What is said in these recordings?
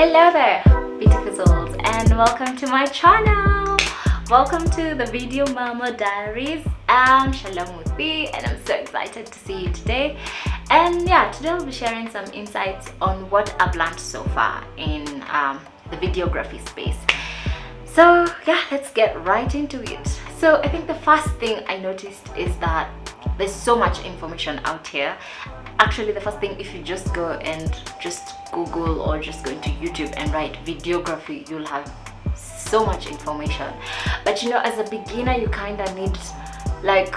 Hello there, beautiful souls, and welcome to my channel. Welcome to the Videomama Diaries. I'm Shalom Muthi, and I'm so excited to see you today. And yeah, today I'll be sharing some insights on what I've learned so far in the videography space. So yeah, let's get right into it. So I think the first thing I noticed is that there's so much information out here. Actually, the first thing, if you just go and just Google or just go into YouTube and write videography, you'll have so much information. But you know, as a beginner, you kind of need like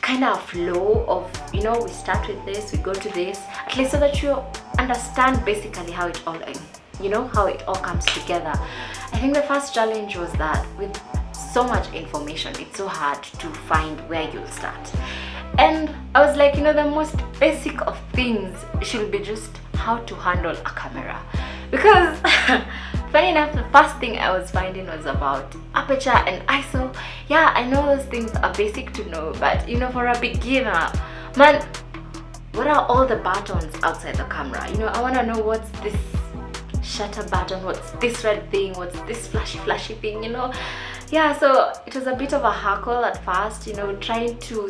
a flow of, you know, we start with this, we go to this, at least so that you understand basically how it all, you know, how it all comes together. I think the first challenge was that with so much information, it's so hard to find where you'll start. And I was like, you know, the most basic of things should be just how to handle a camera, because funny enough, the first thing I was finding was about aperture and ISO. Yeah, I know those things are basic to know, but you know, for a beginner, man, what are all the buttons outside the camera? You know, I want to know what's this shutter button, what's this red thing, what's this flashy thing, you know. Yeah, so it was a bit of a hassle at first, you know, trying to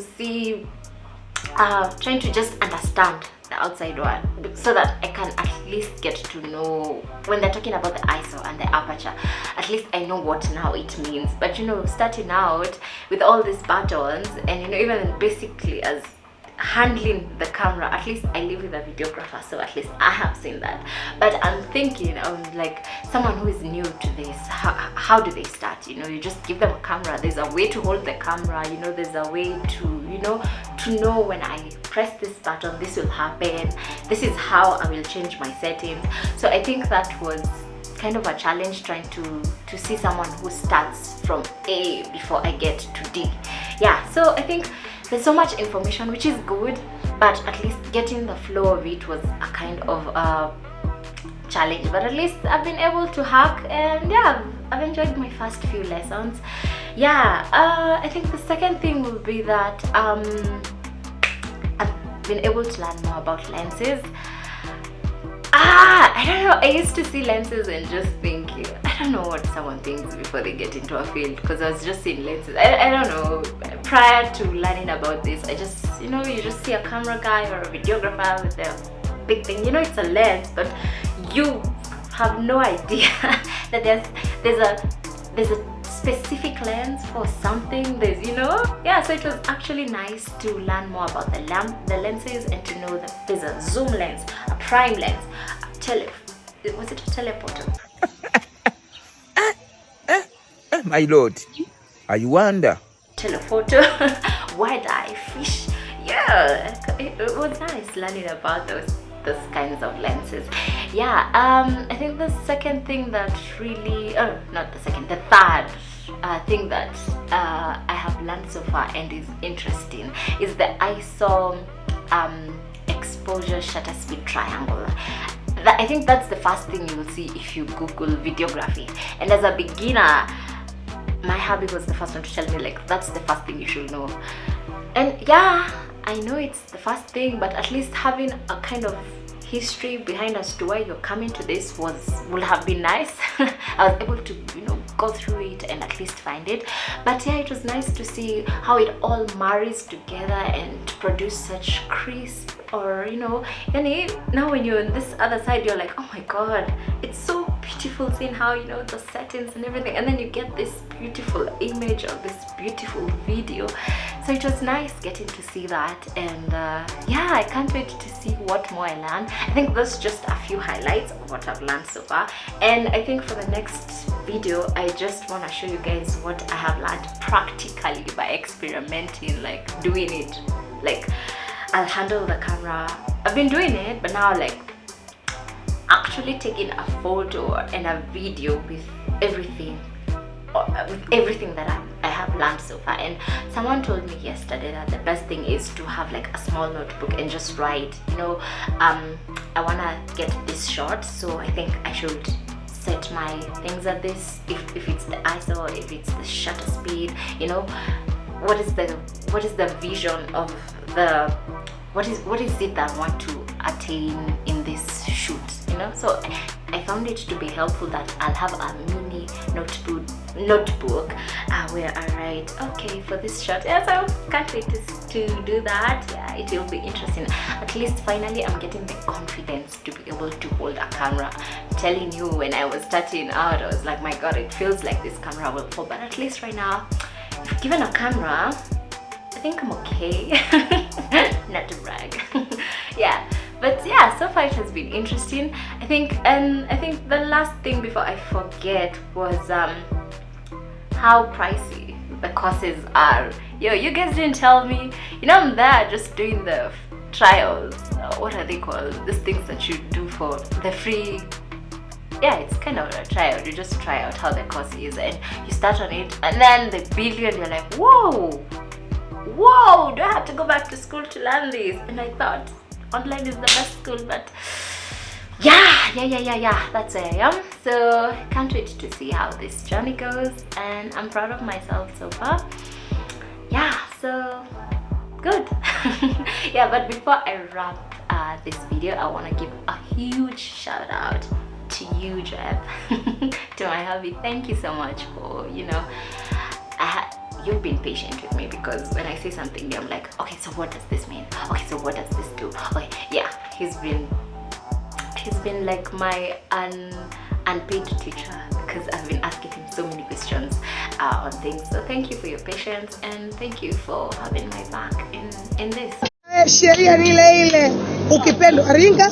just understand the outside one, so that I can at least get to know when they're talking about the ISO and the aperture, at least I know what now it means. But you know, starting out with all these buttons, and you know, even basically as handling the camera, at least I live with a videographer, so at least I have seen that. But I'm thinking of like someone who is new to this, how do they start? You know, you just give them a camera, there's a way to hold the camera, you know, there's a way to, you know, to know when I press this button, this will happen, this is how I will change my settings. So I think that was kind of a challenge, trying to see someone who starts from A before I get to D. Yeah, so I think there's so much information, which is good, but at least getting the flow of it was a kind of a challenge. But at least I've been able to hack, and yeah, I've enjoyed my first few lessons. Yeah, I think the second thing will be that I've been able to learn more about lenses. I don't know, I used to see lenses and just thinking, I don't know what someone thinks before they get into a field, because I was just seeing lenses. I don't know, prior to learning about this, I just, you know, you just see a camera guy or a videographer with a big thing, you know, it's a lens, but you have no idea that there's a specific lens for something. There's, you know, yeah, so it was actually nice to learn more about the lenses, and to know that there's a zoom lens, a prime lens, was it a teleporter? My lord, I wonder. Telephoto, wide-eye fish. Yeah, it was nice learning about those kinds of lenses. Yeah, I think the second thing that really, the third thing that I have learned so far and is interesting is the ISO exposure shutter speed triangle. I think that's the first thing you will see if you Google videography. And as a beginner, my hubby was the first one to tell me, like, that's the first thing you should know. And yeah, I know it's the first thing, but at least having a kind of history behind as to why you're coming to this would have been nice. I was able to, you know, go through it and at least find it. But yeah, it was nice to see how it all marries together and to produce such crisp, or you know, now when you're on this other side, you're like, oh my god, it's so beautiful seeing how, you know, the settings and everything, and then you get this beautiful image or this beautiful video. So it was nice getting to see that, and yeah, I can't wait to see what more I learn. I think that's just a few highlights of what I've learned so far, and I think for the next video I just want to show you guys what I have learned practically by experimenting, like doing it. Like, I'll handle the camera, I've been doing it, but now like actually taking a photo and a video with everything that I have learned so far. And someone told me yesterday that the best thing is to have like a small notebook and just write, you know, I want to get this shot, so I think I should set my things at this, if it's the ISO, if it's the shutter speed, you know, what is the vision of the, what is it that I want to attain in this shoot, you know. So I found it to be helpful that I'll have a mini notebook where I write, okay, for this shot. Yeah, so can't wait to do that. Yeah, it will be interesting. At least finally I'm getting the confidence to be able to hold a camera. I'm telling you, when I was starting out, I was like, my god, it feels like this camera will fall. But at least right now, if given a camera, I think I'm okay. Not to brag. Yeah, but yeah, so far it has been interesting. I think the last thing before I forget was how pricey the courses are. Yo, you guys didn't tell me. You know, I'm there just doing the trials. What are they called? These things that you do for the free. Yeah, it's kind of a trial. You just try out how the course is, and you start on it, and then the billion, you're like, whoa, do I have to go back to school to learn this? And I thought online is the best school, but yeah, that's where I am. So can't wait to see how this journey goes, and I'm proud of myself so far. Yeah, so good. Yeah, but before I wrap this video, I want to give a huge shout out to you, Jeff, to my hubby. Thank you so much for, you've been patient with me, because when I say something new, I'm like, okay, so what does this mean? Okay, so what does this do? Okay, yeah, he's been like my unpaid teacher, because I've been asking him so many questions on things. So thank you for your patience, and thank you for having my back in this. Sheria ni ile ile, ukipendwa ringa,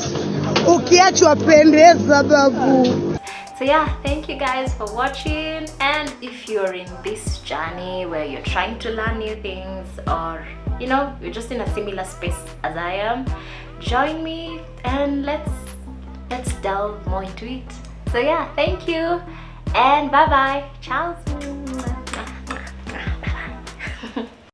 ukiachwa pendeza babu. So yeah, thank you guys for watching, and if you're in this journey where you're trying to learn new things, or you're just in a similar space as I am, join me and let's delve more into it. So yeah, thank you, and bye bye. Ciao.